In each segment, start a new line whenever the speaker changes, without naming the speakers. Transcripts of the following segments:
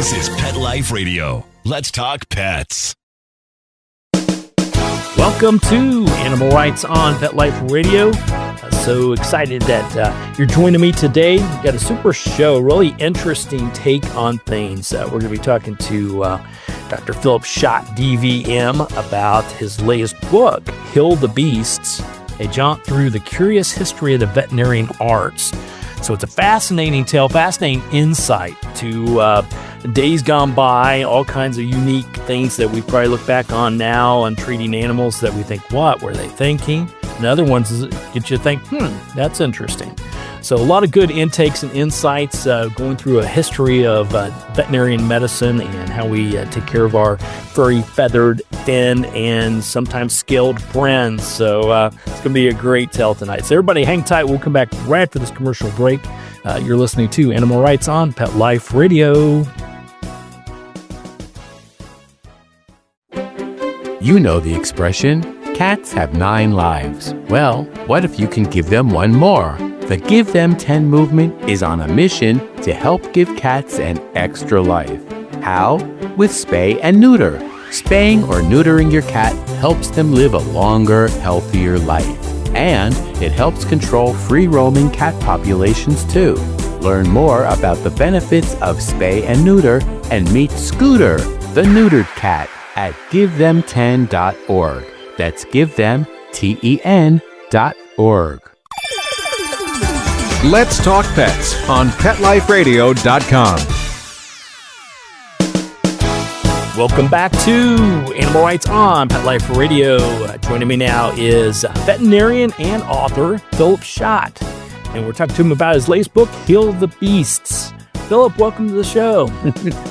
This is Pet Life Radio. Let's talk pets.
Welcome to Animal Rights on Pet Life Radio. So excited that you're joining me today. We've got a super show, really interesting take on things. We're going to be talking to Dr. Philipp Schott, DVM, about his latest book, Kill the Beasts, a jaunt through the curious history of the veterinarian arts. So it's a fascinating tale, fascinating insight to days gone by, all kinds of unique things that we probably look back on now on treating animals that we think, what were they thinking? And other ones get you to think, that's interesting. So a lot of good intakes and insights going through a history of veterinarian medicine and how we take care of our furry, feathered, thin, and sometimes scaled friends. So it's going to be a great tale tonight. So everybody hang tight. We'll come back right after this commercial break. You're listening to Animal Rights on Pet Life Radio.
You know the expression, cats have 9 lives. Well, what if you can give them one more? The Give Them 10 movement is on a mission to help give cats an extra life. How? With spay and neuter. Spaying or neutering your cat helps them live a longer, healthier life. And it helps control free-roaming cat populations too. Learn more about the benefits of spay and neuter and meet Scooter, the neutered cat, at GiveThem10.org. That's GiveThem10.org.
Let's Talk Pets on PetLifeRadio.com.
Welcome back to Animal Rights on Pet Life Radio. Joining me now is veterinarian and author Philipp Schott. And we're talking to him about his latest book, Kill the Beasts. Philipp, welcome to the show.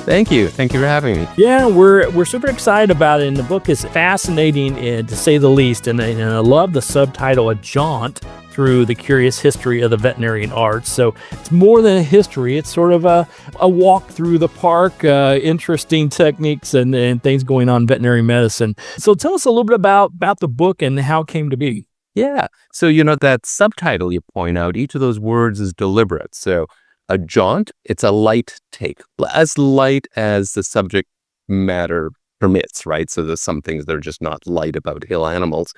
Thank you. Thank you for having me.
Yeah, we're super excited about it. And the book is fascinating, to say the least. And I love the subtitle, A Jaunt Through the Curious History of the Veterinarian Arts. So it's more than a history. It's sort of a walk through the park, interesting techniques and things going on in veterinary medicine. So tell us a little bit about the book and how it came to be.
Yeah. So, that subtitle you point out, each of those words is deliberate. So a jaunt, it's a light take, as light as the subject matter permits, right? So there's some things that are just not light about hill animals.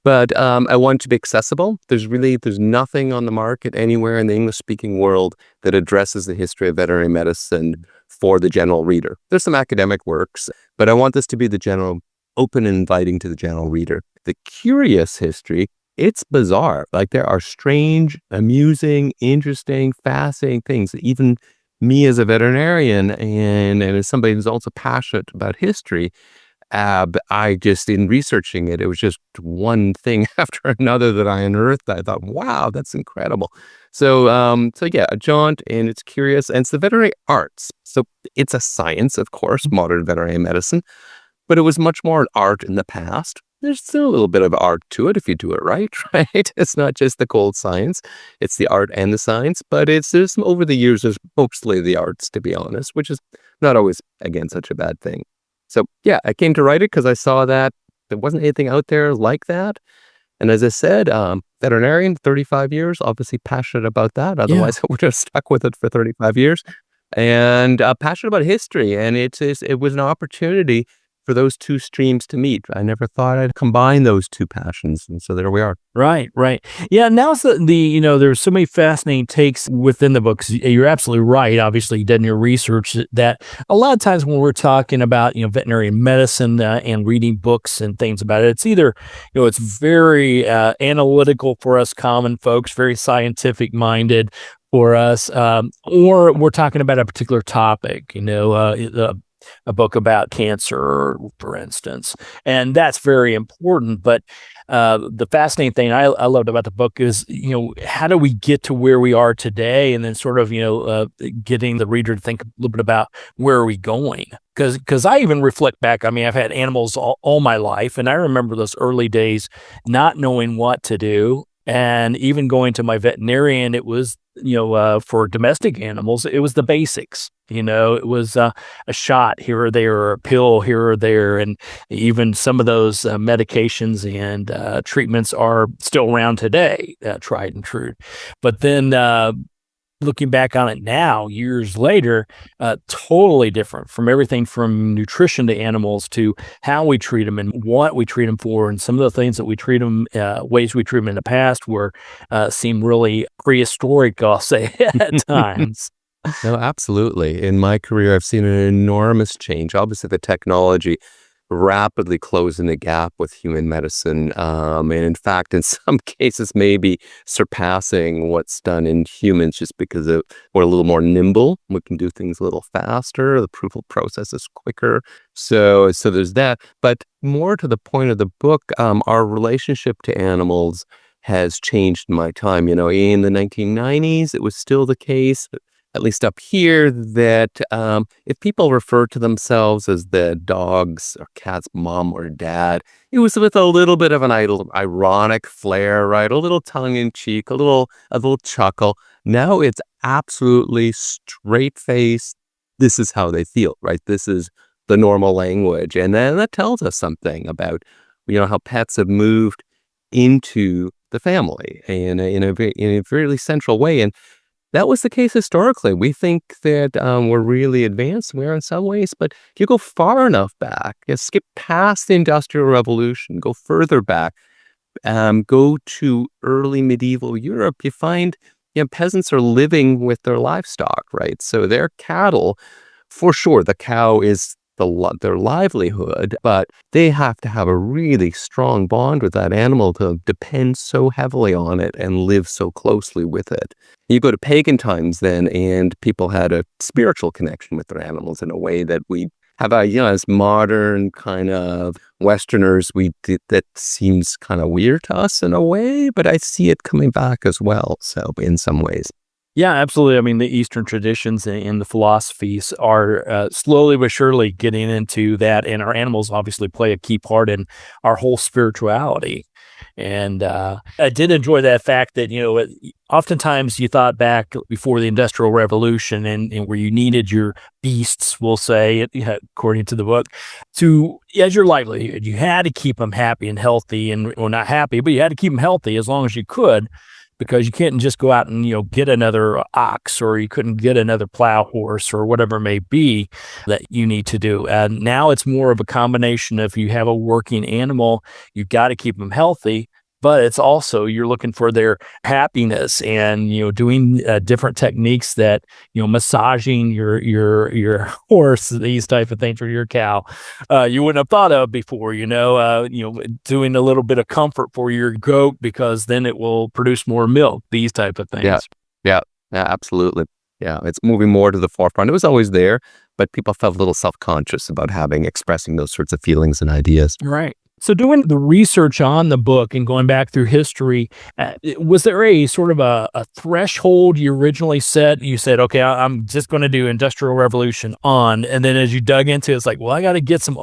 But I want it to be accessible. There's nothing on the market anywhere in the English-speaking world that addresses the history of veterinary medicine for the general reader. There's some academic works, but I want this to be the general, open and inviting to the general reader. The curious history, it's bizarre. Like there are strange, amusing, interesting, fascinating things that even me as a veterinarian and as somebody who's also passionate about history, I just, in researching it, it was just one thing after another that I unearthed. I thought, wow, that's incredible. So yeah, a jaunt, and it's curious, and it's the veterinary arts. So it's a science, of course, modern veterinary medicine, but it was much more an art in the past. There's still a little bit of art to it if you do it right? It's not just the cold science. It's the art and the science, but there's over the years, there's mostly the arts, to be honest, which is not always, again, such a bad thing. So yeah, I came to write it because I saw that there wasn't anything out there like that. And as I said, veterinarian, 35 years, obviously passionate about that. Otherwise, I would have stuck with it for 35 years. And passionate about history. And it was an opportunity for those two streams to meet. I never thought I'd combine those two passions. And so there we are.
Right. Yeah, now it's there's so many fascinating takes within the books. You're absolutely right. Obviously, you did your research that a lot of times when we're talking about, veterinary medicine and reading books and things about it, it's either, it's very analytical for us common folks, very scientific minded for us, or we're talking about a particular topic, a book about cancer, for instance. And that's very important. But the fascinating thing I loved about the book is, how do we get to where we are today? And then sort of, getting the reader to think a little bit about where are we going? Because I even reflect back. I mean, I've had animals all my life. And I remember those early days not knowing what to do. And even going to my veterinarian, it was, for domestic animals, it was the basics. It was a shot here or there, or a pill here or there. And even some of those medications and treatments are still around today, tried and true. But then looking back on it now, years later, totally different from everything from nutrition to animals to how we treat them and what we treat them for. And some of the things that we treat them, ways we treat them in the past seem really prehistoric, I'll say, at times.
No, absolutely. In my career, I've seen an enormous change. Obviously, the technology rapidly closing the gap with human medicine. And in fact, in some cases, maybe surpassing what's done in humans just because we're a little more nimble. We can do things a little faster. The approval process is quicker. So there's that. But more to the point of the book, our relationship to animals has changed in my time. In the 1990s, it was still the case, at least up here, that if people refer to themselves as the dog's or cat's mom or dad, it was with a little bit of an ironic flair, right? A little tongue-in-cheek, a little chuckle. Now it's absolutely straight-faced. This is how they feel, right? This is the normal language. And then that tells us something about, how pets have moved into the family in a very central way. And that was the case historically. We think that we're really advanced. We are in some ways, but if you go far enough back, skip past the Industrial Revolution, go further back, go to early medieval Europe, you find peasants are living with their livestock, right? So their cattle, for sure, the cow is their livelihood, but they have to have a really strong bond with that animal to depend so heavily on it and live so closely with it. You go to pagan times then, and people had a spiritual connection with their animals in a way that we have as modern kind of Westerners, that seems kind of weird to us in a way, but I see it coming back as well. So in some ways.
Yeah, absolutely. I mean, the Eastern traditions and the philosophies are slowly but surely getting into that, and our animals obviously play a key part in our whole spirituality. And I did enjoy that fact that, oftentimes you thought back before the Industrial Revolution and where you needed your beasts, we'll say, according to the book, as your livelihood. You had to keep them happy and healthy, and well, not happy, but you had to keep them healthy as long as you could, because you can't just go out and, get another ox, or you couldn't get another plow horse or whatever it may be that you need to do. And now it's more of a combination of, you have a working animal, you've got to keep them healthy, but it's also, you're looking for their happiness and, doing different techniques that, massaging your horse, these type of things, or your cow, you wouldn't have thought of before, doing a little bit of comfort for your goat, because then it will produce more milk, these type of things.
Yeah, absolutely. Yeah, it's moving more to the forefront. It was always there, but people felt a little self-conscious about expressing those sorts of feelings and ideas.
Right. So doing the research on the book and going back through history, was there a sort of a threshold you originally set? You said, okay, I'm just going to do Industrial Revolution on. And then as you dug into it, it's like, well, I got to get some,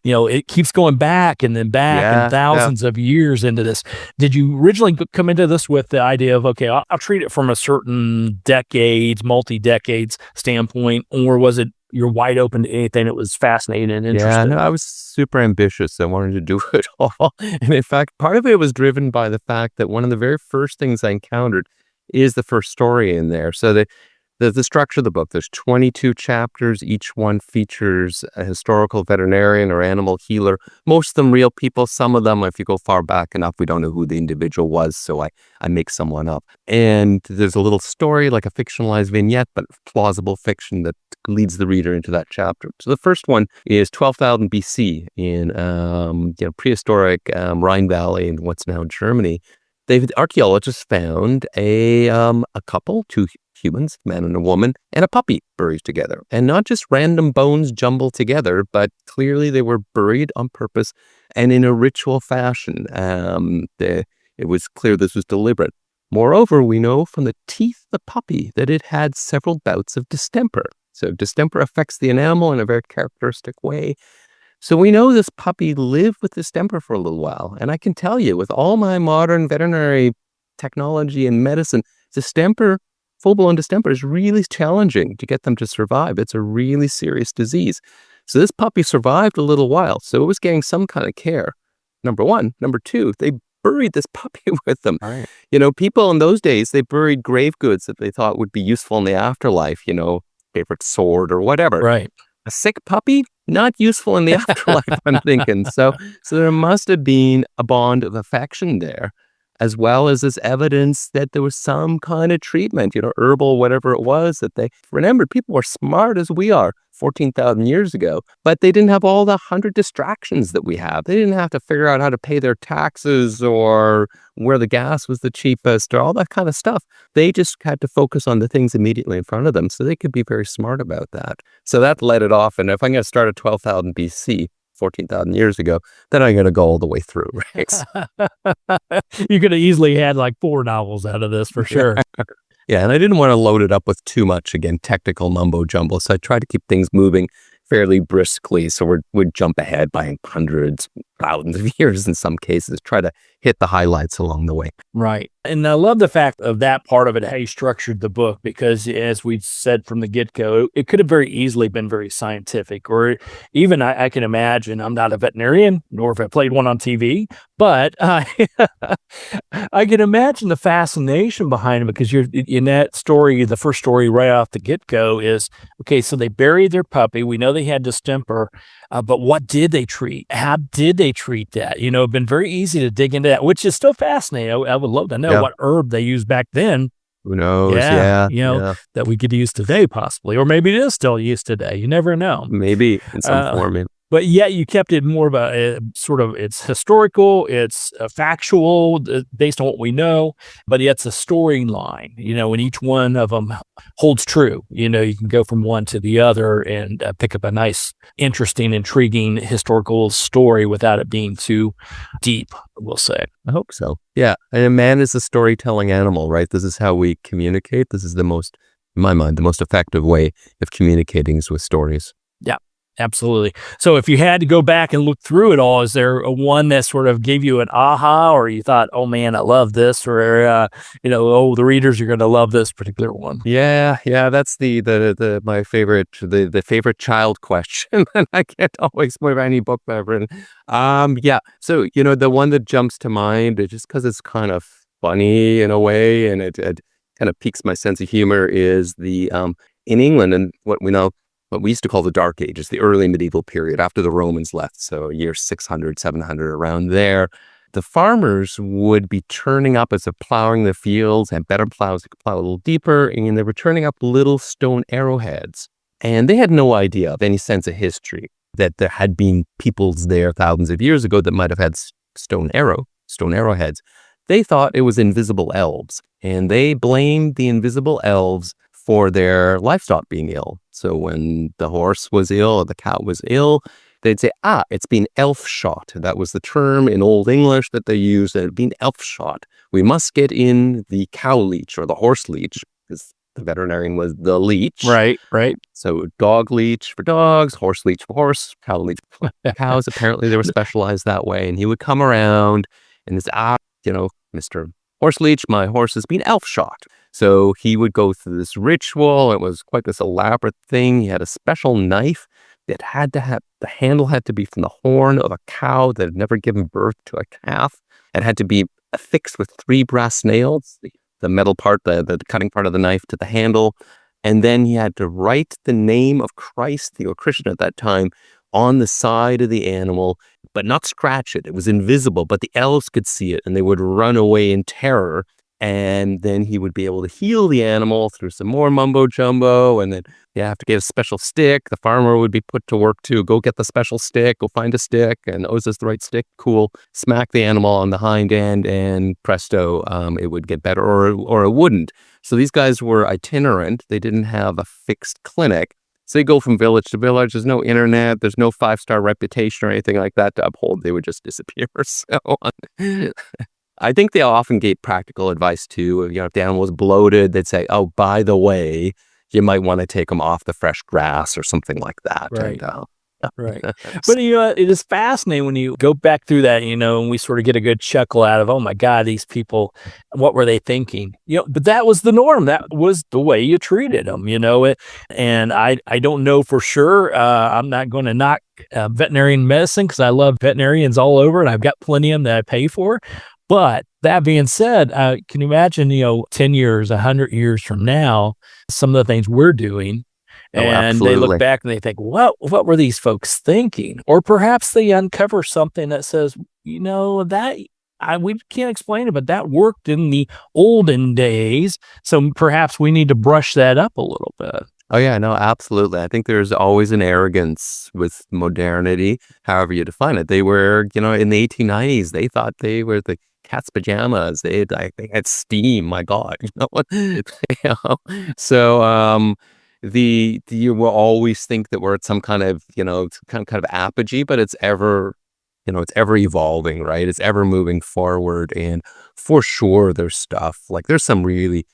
it keeps going back and then back and thousands of years into this. Did you originally come into this with the idea of, okay, I'll treat it from a certain decades, multi-decades standpoint, or was it you're wide open to anything that was fascinating and interesting?
Yeah, no, I was super ambitious. I wanted to do it all. And in fact, part of it was driven by the fact that one of the very first things I encountered is the first story in there. So the structure of the book, there's 22 chapters. Each one features a historical veterinarian or animal healer. Most of them real people. Some of them, if you go far back enough, we don't know who the individual was, so I make someone up. And there's a little story, like a fictionalized vignette, but plausible fiction that leads the reader into that chapter. So the first one is 12,000 BC in prehistoric Rhine Valley in what's now Germany. Archaeologists found a couple, two humans, a man and a woman, and a puppy buried together. And not just random bones jumbled together, but clearly they were buried on purpose and in a ritual fashion. It was clear this was deliberate. Moreover, we know from the teeth of the puppy that it had several bouts of distemper. So distemper affects the animal in a very characteristic way. So we know this puppy lived with distemper for a little while. And I can tell you, with all my modern veterinary technology and medicine, full-blown distemper is really challenging to get them to survive. It's a really serious disease. So this puppy survived a little while. So it was getting some kind of care, number one. Number two, they buried this puppy with them.
Right.
People in those days, they buried grave goods that they thought would be useful in the afterlife, favorite sword or whatever.
Right.
A sick puppy, not useful in the afterlife, I'm thinking. So there must have been a bond of affection there, as well as this evidence that there was some kind of treatment, herbal, whatever it was, that they remembered. People were smart as we are 14,000 years ago, but they didn't have all the 100 distractions that we have. They didn't have to figure out how to pay their taxes or where the gas was the cheapest or all that kind of stuff. They just had to focus on the things immediately in front of them, so they could be very smart about that. So that led it off. And if I'm going to start at 12,000 BC, 14,000 years ago, then I'm going to go all the way through, right?
You could have easily had like 4 novels out of this for sure.
Yeah, and I didn't want to load it up with too much, again, technical mumbo jumbo. So I tried to keep things moving fairly briskly. So we'd jump ahead by hundreds, thousands of years in some cases, try to hit the highlights along the way.
Right. And I love the fact of that part of it, how you structured the book, because as we said from the get-go, it could have very easily been very scientific, or even I can imagine, I'm not a veterinarian, nor have I played one on TV, but I can imagine the fascination behind it, because you're in that story, the first story right off the get-go is, okay, so they buried their puppy. We know they had distemper, but what did they treat? How did they treat that? It'd been very easy to dig into that, which is still fascinating. I would love to know what herb they used back then.
Who knows? Yeah.
That we could use today possibly, or maybe it is still used today. You never know.
Maybe in some form.
But yet you kept it more of a sort of, it's historical, it's factual based on what we know, but it's a storyline, and each one of them holds true. You can go from one to the other and pick up a nice, interesting, intriguing historical story without it being too deep, we'll say.
I hope so. Yeah. And man is a storytelling animal, right? This is how we communicate. This is in my mind, the most effective way of communicating is with stories.
Yeah. Absolutely. So if you had to go back and look through it all, is there a one that sort of gave you an aha, or you thought, oh man, I love this, or, the readers are going to love this particular one?
Yeah. That's my favorite, the favorite child question. And I can't always put any book that I've written. So, the one that jumps to mind, just because it's kind of funny in a way, and it kind of piques my sense of humor, is the, in England, and what we used to call the Dark Ages, the early medieval period after the Romans left. So year 600, 700, around there, the farmers would be turning up as they're plowing the fields, and better plows could plow a little deeper, and they were turning up little stone arrowheads. And they had no idea of any sense of history that there had been peoples there thousands of years ago that might have had stone arrowheads. They thought it was invisible elves, and they blamed the invisible elves for their livestock being ill. So when the horse was ill or the cow was ill, they'd say, it's been elf shot. That was the term in Old English that they used. It had been elf shot. We must get in the cow leech or the horse leech, because the veterinarian was the leech.
Right.
So dog leech for dogs, horse leech for horse, cow leech for cows. Apparently they were specialized that way. And he would come around and say, Mr. Horse leech, my horse has been elf shot. So he would go through this ritual. It was quite this elaborate thing. He had a special knife that had to have, the handle had to be from the horn of a cow that had never given birth to a calf. It had to be affixed with 3 brass nails, the metal part, the cutting part of the knife to the handle. And then he had to write the name of Christ, the Christian at that time, on the side of the animal, but not scratch it. It was invisible, but the elves could see it, and they would run away in terror. And then he would be able to heal the animal through some more mumbo jumbo. And then you have to get a special stick. The farmer would be put to work to go get the special stick, go find a stick. And is this the right stick? Cool. Smack the animal on the hind end, and presto, it would get better, or it wouldn't. So these guys were itinerant. They didn't have a fixed clinic. So they go from village to village. There's no internet. There's no 5-star reputation or anything like that to uphold. They would just disappear. So I think they often gave practical advice too. If the animal was bloated, they'd say, oh, by the way, you might want to take them off the fresh grass or something like that.
Right. Right. But, it is fascinating when you go back through that, and we sort of get a good chuckle out of, oh my God, these people, what were they thinking? But that was the norm. That was the way you treated them, and I don't know for sure. I'm not going to knock veterinarian medicine, because I love veterinarians all over, and I've got plenty of them that I pay for. But that being said, can you imagine, 10 years, 100 years from now, some of the things we're doing, and they look back and they think, what were these folks thinking? Or perhaps they uncover something that says, that we can't explain it, but that worked in the olden days. So perhaps we need to brush that up a little bit.
Oh, yeah, no, absolutely. I think there's always an arrogance with modernity, however you define it. They were, in the 1890s, they thought they were the cat's pajamas. They had steam. My God, So you will always think that we're at some kind of apogee, but it's ever evolving, right? It's ever moving forward, and for sure, there's some really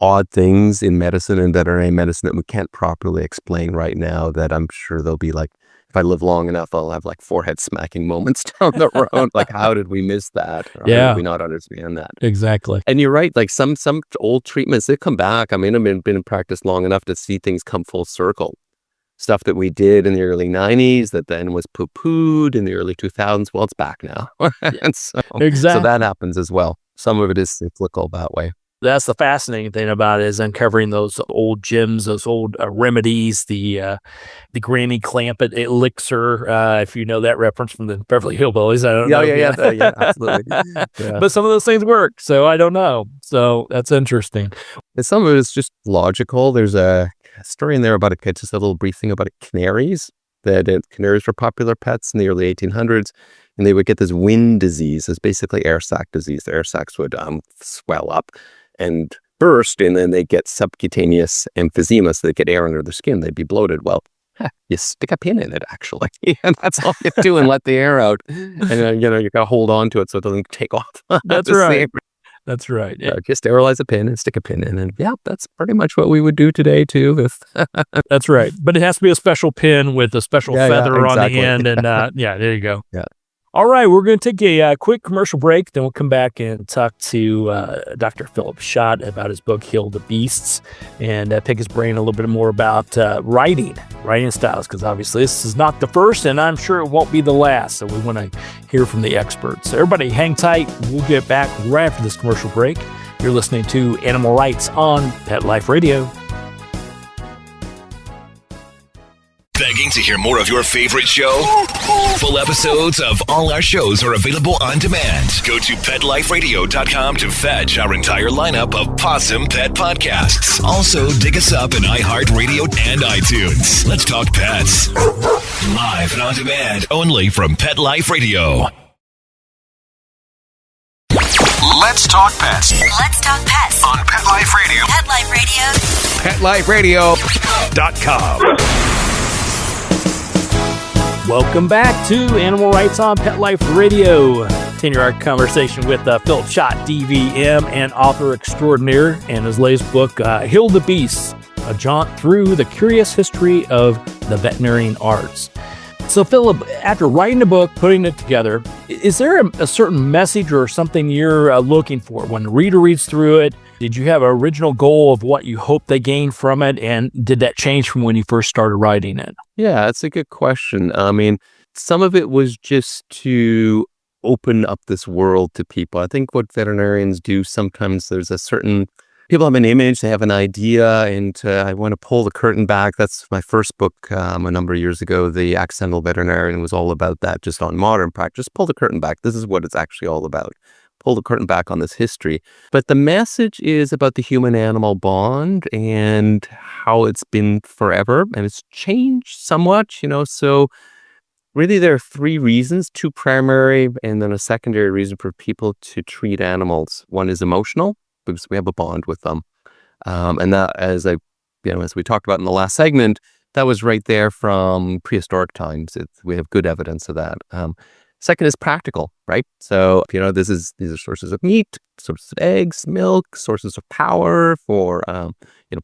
odd things in medicine and veterinary medicine that we can't properly explain right now, that I'm sure there'll be if I live long enough, I'll have forehead smacking moments down the road. How did we miss that? Or how did we not understand that?
Exactly.
And you're right. Some old treatments, they come back. I mean, I've been in practice long enough to see things come full circle. Stuff that we did in the early 90s that then was poo-pooed in the early 2000s. Well, it's back now. And so that happens as well. Some of it is cyclical that way.
That's the fascinating thing about it, is uncovering those old gems, those old remedies, the Granny Clampett elixir, if you know that reference from the Beverly Hillbillies. I don't know.
Yeah, absolutely. Yeah.
But some of those things work, so I don't know. So that's interesting.
And some of it is just logical. There's a story in there about just a little brief thing about canaries. Canaries were popular pets in the early 1800s, and they would get this wind disease. It's basically air sac disease. The air sacs would swell up and burst, and then they get subcutaneous emphysema, so they get air under their skin. They'd be bloated. Well, you stick a pin in it, actually, and that's all you do, and let the air out. And you gotta hold on to it so it doesn't take off.
That's right. That's right.
Just sterilize a pin and stick a pin in, and that's pretty much what we would do today too.
That's right. But it has to be a special pin with a special feather on the end, and there you go.
Yeah.
All right, we're going to take a quick commercial break. Then we'll come back and talk to Dr. Philipp Schott about his book, Heal the Beasts, and pick his brain a little bit more about writing styles, because obviously this is not the first, and I'm sure it won't be the last. So we want to hear from the experts. So everybody hang tight. We'll get back right after this commercial break. You're listening to Animal Rights on Pet Life Radio.
Begging to hear more of your favorite show? Full episodes of all our shows are available on demand. Go to PetLifeRadio.com to fetch our entire lineup of Possum Pet podcasts. Also, dig us up in iHeartRadio and iTunes. Let's talk pets. Live and on demand, only from Pet Life Radio. Let's talk pets.
Let's talk pets
On Pet Life Radio.
Pet Life Radio.
PetLifeRadio.com.
Welcome back to Animal Rights on Pet Life Radio. Continue our conversation with Philipp Schott, DVM, and author extraordinaire, and his latest book, Heal the Beasts, a jaunt through the curious history of the veterinarian arts. So, Philipp, after writing the book, putting it together, is there a certain message or something you're looking for when the reader reads through it? Did you have an original goal of what you hope they gain from it? And did that change from when you first started writing it?
Yeah, that's a good question. I mean, some of it was just to open up this world to people. I think what veterinarians do sometimes, there's a certain, people have an image, they have an idea, and I want to pull the curtain back. That's my first book a number of years ago. The Accidental Veterinarian was all about that, just on modern practice. Pull the curtain back. This is what it's actually all about. Pull the curtain back on this history. But the message is about the human-animal bond and how it's been forever, and it's changed somewhat, so really there are three reasons, two primary and then a secondary reason for people to treat animals. One is emotional, because we have a bond with them. And that, as we talked about in the last segment, that was right there from prehistoric times. We have good evidence of that. Second is practical, right? So, these are sources of meat, sources of eggs, milk, sources of power for,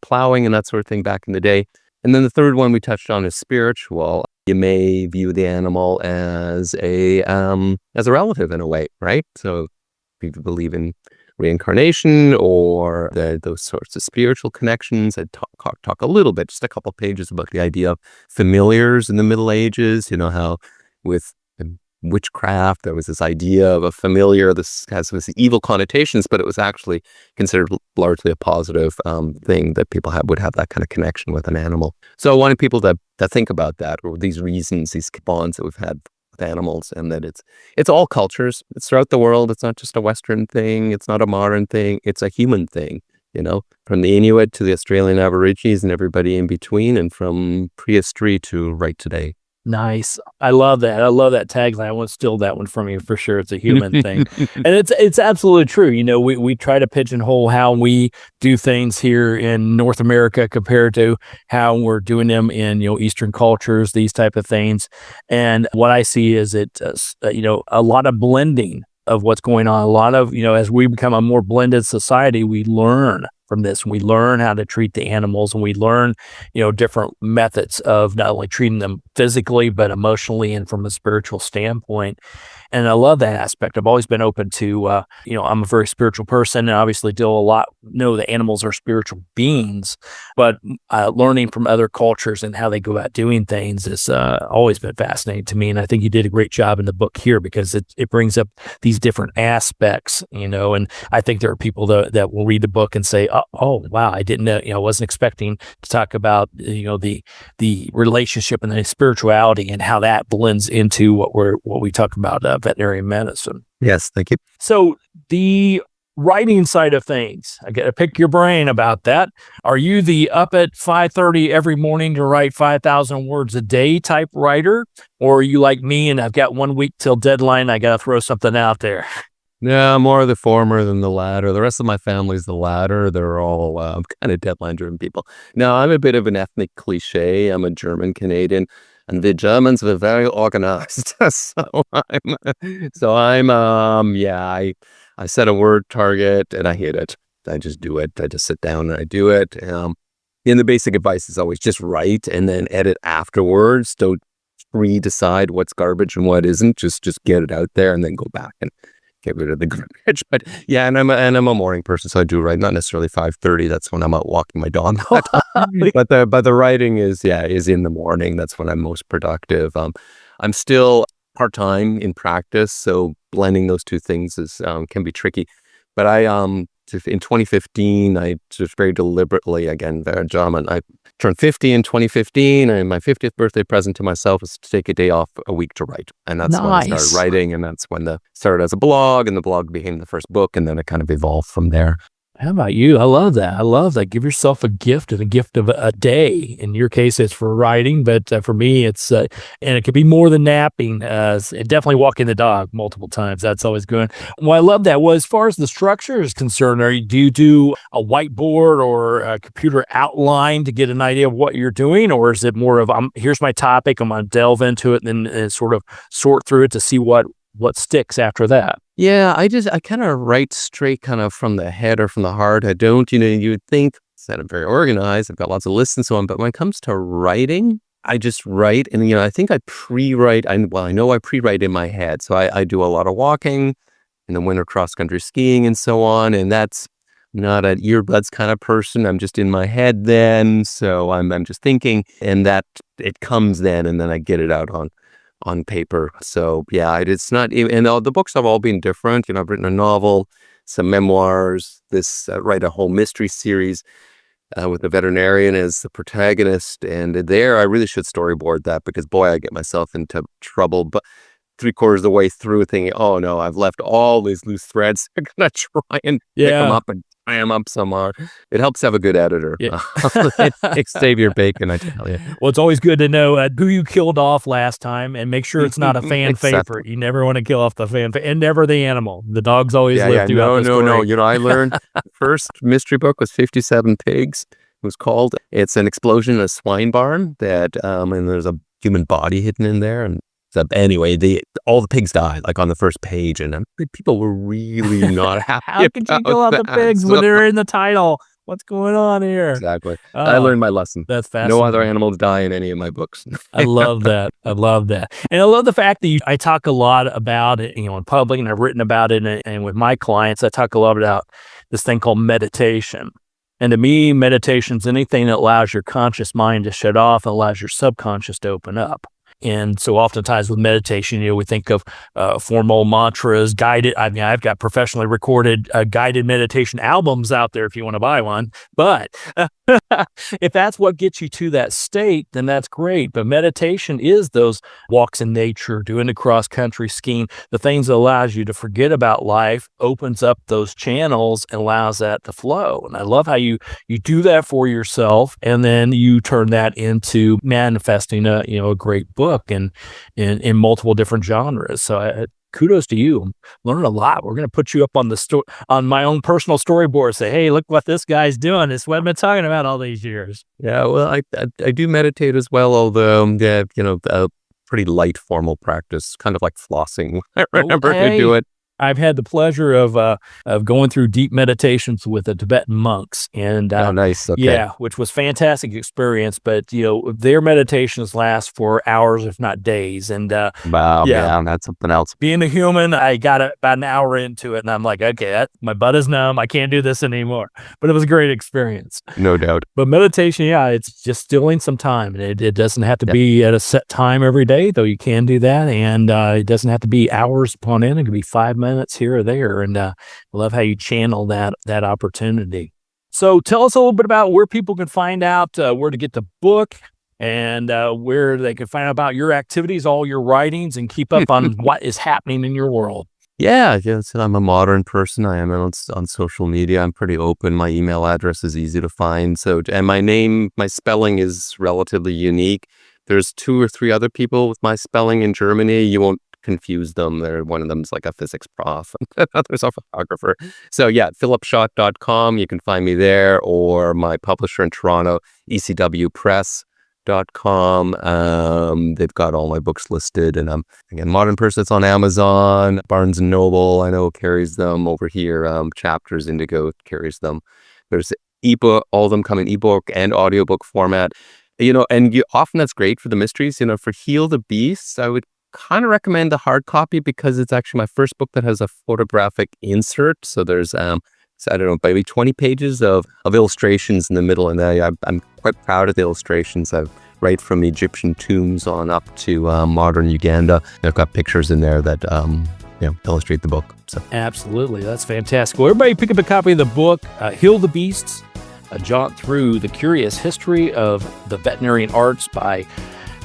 plowing and that sort of thing back in the day. And then the third one we touched on is spiritual. You may view the animal as a relative in a way, right? So people believe in reincarnation or those sorts of spiritual connections. I talk a little bit, just a couple pages about the idea of familiars in the Middle Ages, how with witchcraft. There was this idea of a familiar. This has this evil connotations, but it was actually considered largely a positive thing that people would have that kind of connection with an animal. So I wanted people to think about that, or these reasons, these bonds that we've had with animals, and that it's all cultures. It's throughout the world. It's not just a Western thing. It's not a modern thing. It's a human thing. From the Inuit to the Australian Aborigines and everybody in between, and from prehistory to right today.
Nice. I love that. I love that tagline. I won't steal that one from you for sure. It's a human thing. And it's absolutely true. We try to pigeonhole how we do things here in North America compared to how we're doing them in, Eastern cultures, these type of things. And what I see is a lot of blending of what's going on. A lot of, as we become a more blended society, we learn from this. We learn how to treat the animals, and we learn, different methods of not only treating them physically, but emotionally and from a spiritual standpoint. And I love that aspect. I've always been open to, I'm a very spiritual person, and obviously know that animals are spiritual beings, but learning from other cultures and how they go about doing things has always been fascinating to me. And I think you did a great job in the book here, because it brings up these different aspects, and I think there are people that will read the book and say, oh, wow, I didn't know, I wasn't expecting to talk about, the relationship and the spirituality and how that blends into what we talk about, veterinary medicine.
Yes, thank you.
So the writing side of things, I got to pick your brain about that. Are you the up at 5:30 every morning to write 5,000 words a day type writer? Or are you like me and I've got 1 week till deadline, I got to throw something out there?
Yeah, more the former than the latter. The rest of my family's the latter. They're all kind of deadline-driven people. Now, I'm a bit of an ethnic cliche. I'm a German Canadian, and the Germans were very organized. I set a word target and I hit it. I just do it. I just sit down and I do it. And the basic advice is always just write and then edit afterwards. Don't decide what's garbage and what isn't. Just get it out there and then go back and get rid of the garbage. But yeah, and I'm a morning person, so I do write. Not necessarily 5:30. That's when I'm out walking my dog. but the writing is in the morning. That's when I'm most productive. I'm still part-time in practice, so blending those two things can be tricky. But in 2015, I just very deliberately, again, very German, I turned 50 in 2015, and my 50th birthday present to myself was to take a day off a week to write. And that's when I started writing, and that's when started as a blog, and the blog became the first book, and then it kind of evolved from there.
How about you? I love that. Give yourself a gift, and a gift of a day. In your case, it's for writing, but for me, it's and it could be more than napping. Definitely walking the dog multiple times. That's always good. Well, I love that. Well, as far as the structure is concerned, do you do a whiteboard or a computer outline to get an idea of what you're doing, or is it more of here's my topic, I'm going to delve into it, and then sort of sort through it to see what sticks after that?
Yeah, I kind of write straight kind of from the head or from the heart. I don't, you would think that I'm very organized. I've got lots of lists and so on. But when it comes to writing, I just write. And, I think I pre-write. I know I pre-write in my head. So I do a lot of walking in the winter cross-country skiing and so on. And that's not an earbuds kind of person. I'm just in my head then. So I'm just thinking, and that it comes then, and then I get it out on paper. So yeah, it's not even, and the books have all been different. I've written a novel, some memoirs, write a whole mystery series with the veterinarian as the protagonist. And there, I really should storyboard that, because boy, I get myself into trouble. But 3/4 of the way through thinking, oh no, I've left all these loose threads. I'm going to try and pick them up and tie them up somewhere. It helps to have a good editor. Yeah. It's Xavier Bacon, I tell you.
Well, it's always good to know who you killed off last time, and make sure it's not a fan favorite. You never want to kill off the fan favorite, and never the animal. The dogs always live throughout the story.
No. I learned the first mystery book was 57 Pigs. It was called. It's an explosion in a swine barn and there's a human body hidden in there. And so anyway, all the pigs died, like on the first page, and people were really not happy.
How could you kill off the pigs when they're in the title? What's going on here?
Exactly. I learned my lesson.
That's fascinating.
No other animals die in any of my books.
I love that. And I love the fact that I talk a lot about it, in public, and I've written about it, and with my clients, I talk a lot about this thing called meditation. And to me, meditation is anything that allows your conscious mind to shut off and allows your subconscious to open up. And so oftentimes with meditation, we think of formal mantras, guided. I mean, I've got professionally recorded guided meditation albums out there if you want to buy one. But if that's what gets you to that state, then that's great. But meditation is those walks in nature, doing the cross-country skiing, the things that allows you to forget about life, opens up those channels and allows that to flow. And I love how you do that for yourself, and then you turn that into manifesting a great book in multiple different genres. So kudos to you. I'm learning a lot. We're going to put you up on on my own personal storyboard. Say, hey, look what this guy's doing. It's what I've been talking about all these years.
Yeah, well, I do meditate as well, although pretty light formal practice, kind of like flossing. I remember to do it.
I've had the pleasure of going through deep meditations with the Tibetan monks, and
oh, nice. Okay.
Yeah, which was fantastic experience. But their meditations last for hours, if not days. And
wow, yeah, that's something else.
Being a human, I got about an hour into it, and I'm like, okay, my butt is numb. I can't do this anymore. But it was a great experience,
no doubt.
But meditation, it's just stealing some time, and it doesn't have to be at a set time every day, though you can do that, and it doesn't have to be hours upon end. It could be 5 minutes here or there, and I love how you channel that opportunity. So tell us a little bit about where people can find out where to get the book, and where they can find out about your activities, all your writings, and keep up on what is happening in your world.
Yeah, so I'm a modern person. I am on social media. I'm pretty open. My email address is easy to find. And my spelling is relatively unique. There's 2 or 3 other people with my spelling in Germany. You won't confuse them. One of them's like a physics prof, and others a photographer. So yeah, philippschott.com. You can find me there, or my publisher in Toronto, ecwpress.com. They've got all my books listed, and again, Modern Person. It's on Amazon. Barnes and Noble, I know, carries them over here. Chapters Indigo carries them. There's ebook. All of them come in ebook and audiobook format. And often that's great for the mysteries. For Heal the Beast, I would kind of recommend the hard copy because it's actually my first book that has a photographic insert. So there's maybe 20 pages of illustrations in the middle, and I'm quite proud of the illustrations. Right from Egyptian tombs on up to modern Uganda. I've got pictures in there that illustrate the book. So
absolutely, that's fantastic. Well, everybody pick up a copy of the book, Heal the Beasts, a jaunt through the curious history of the veterinarian arts by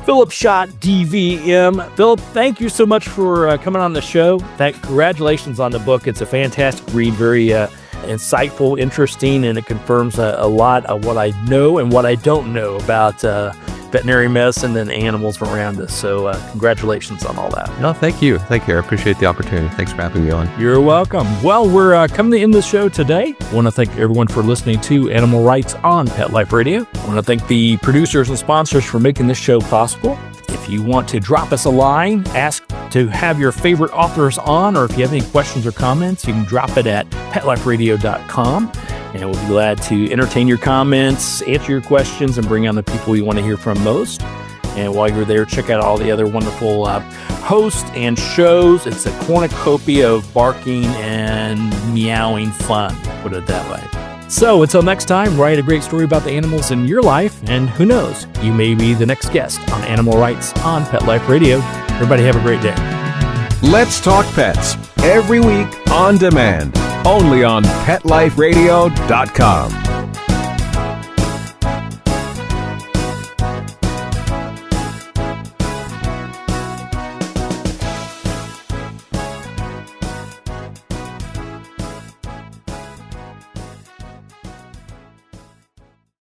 Philipp Schott, DVM. Philipp, thank you so much for coming on the show. Congratulations on the book. It's a fantastic read, very insightful, interesting, and it confirms a lot of what I know and what I don't know about veterinary medicine and animals around us. So congratulations on all that.
No, thank you. I appreciate the opportunity. Thanks for having me on.
You're welcome. Well, we're coming to the end of the show today. I want to thank everyone for listening to Animal Rights on Pet Life Radio. I want to thank the producers and sponsors for making this show possible. If you want to drop us a line, ask to have your favorite authors on, or if you have any questions or comments, you can drop it at petliferadio.com. And we'll be glad to entertain your comments, answer your questions, and bring on the people you want to hear from most. And while you're there, check out all the other wonderful hosts and shows. It's a cornucopia of barking and meowing fun, put it that way. So until next time, write a great story about the animals in your life, and who knows, you may be the next guest on Animal Rights on Pet Life Radio. Everybody have a great day.
Let's Talk Pets, every week on demand, only on PetLifeRadio.com.